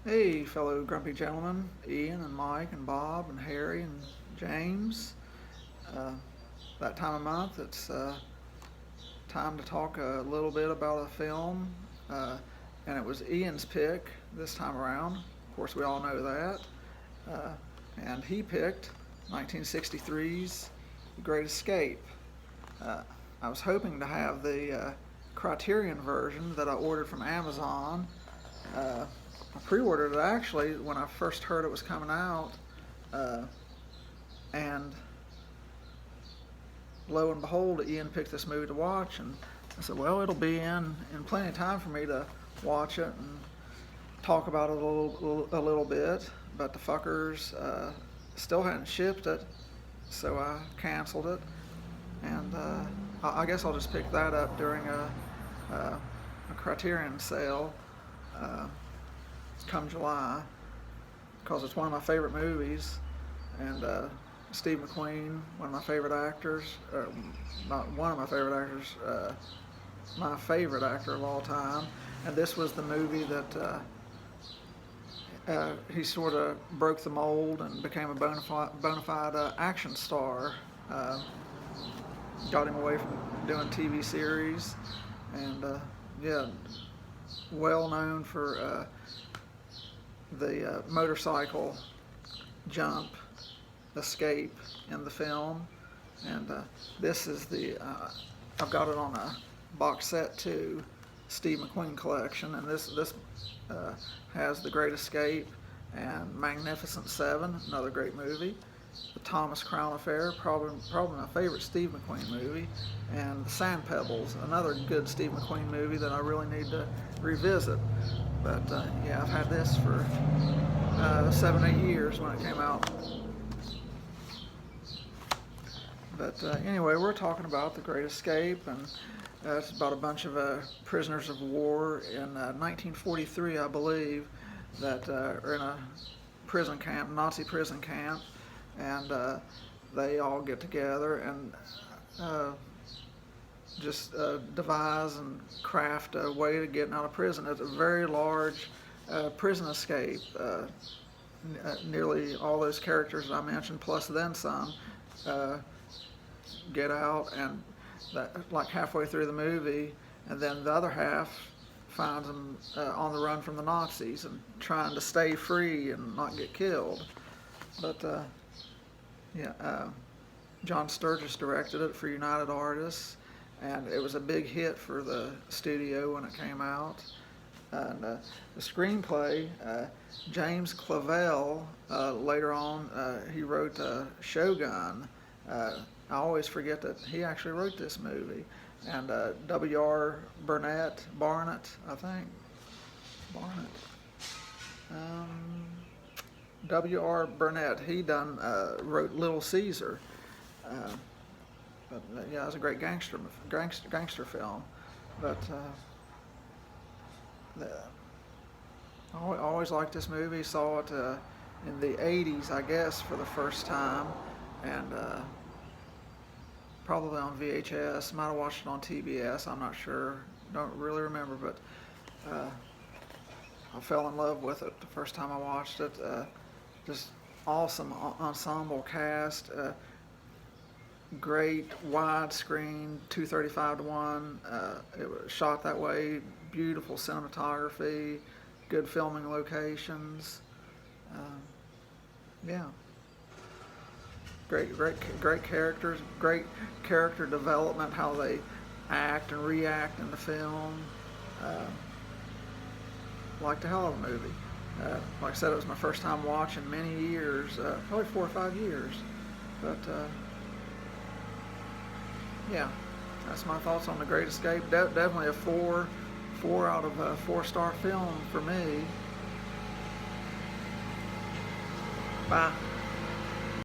Hey, fellow grumpy gentlemen, Ian and Mike and Bob and Harry and James. Uh, that time of month, it's time to talk a little bit about a film, uh, and it was Ian's pick this time around. Of course, we all know that. Uh, and he picked 1963's The Great Escape. Uh, I was hoping to have the Criterion version that I ordered from Amazon. I pre-ordered it actually when I first heard it was coming out, uh, and lo and behold, Ian picked this movie to watch, and I said, well, it'll be in plenty of time for me to watch it and talk about it a little bit. But the fuckers still hadn't shipped it, so I canceled it, and I guess I'll just pick that up during a Criterion sale. Come July, because it's one of my favorite movies, and Steve McQueen, one of my favorite actors, not one of my favorite actors, my favorite actor of all time. And this was the movie that he sort of broke the mold and became a bona fide action star. Got him away from doing TV series, and yeah, well known for the motorcycle jump escape in the film. And this is I've got it on a box set too, Steve McQueen collection, and this has The Great Escape and Magnificent Seven, another great movie, The Thomas Crown Affair, probably my favorite Steve McQueen movie, and The Sand Pebbles, another good Steve McQueen movie that I really need to revisit. But yeah, I've had this for 7-8 years when it came out. But anyway, we're talking about The Great Escape, and it's about a bunch of prisoners of war in 1943, I believe, that are in a prison camp, Nazi prison camp, and they all get together and just devise and craft a way to get out of prison. It's a very large prison escape. Nearly all those characters I mentioned, plus then some, get out, and that, like halfway through the movie, and then the other half finds them on the run from the Nazis and trying to stay free and not get killed. But yeah, John Sturges directed it for United Artists, and it was a big hit for the studio when it came out. And the screenplay, James Clavell, later on, he wrote Shogun. I always forget that he actually wrote this movie. And W.R. Barnett, I think. Barnett. W.R. Burnett, he wrote Little Caesar. But yeah, it was a great gangster film. But I always liked this movie. Saw it in the 80s, I guess, for the first time, and probably on VHS. Might have watched it on TBS. I'm not sure. Don't really remember, but I fell in love with it the first time I watched it. Just awesome ensemble cast. Great widescreen 235:1. It was shot that way. Beautiful cinematography. Good filming locations. Yeah. Great characters. Great character development. How they act and react in the film. Liked the hell of a movie. Like I said, it was my first time watching many years, probably 4 or 5 years. But yeah, that's my thoughts on The Great Escape. Definitely a 4 out of a 4-star film for me. Bye.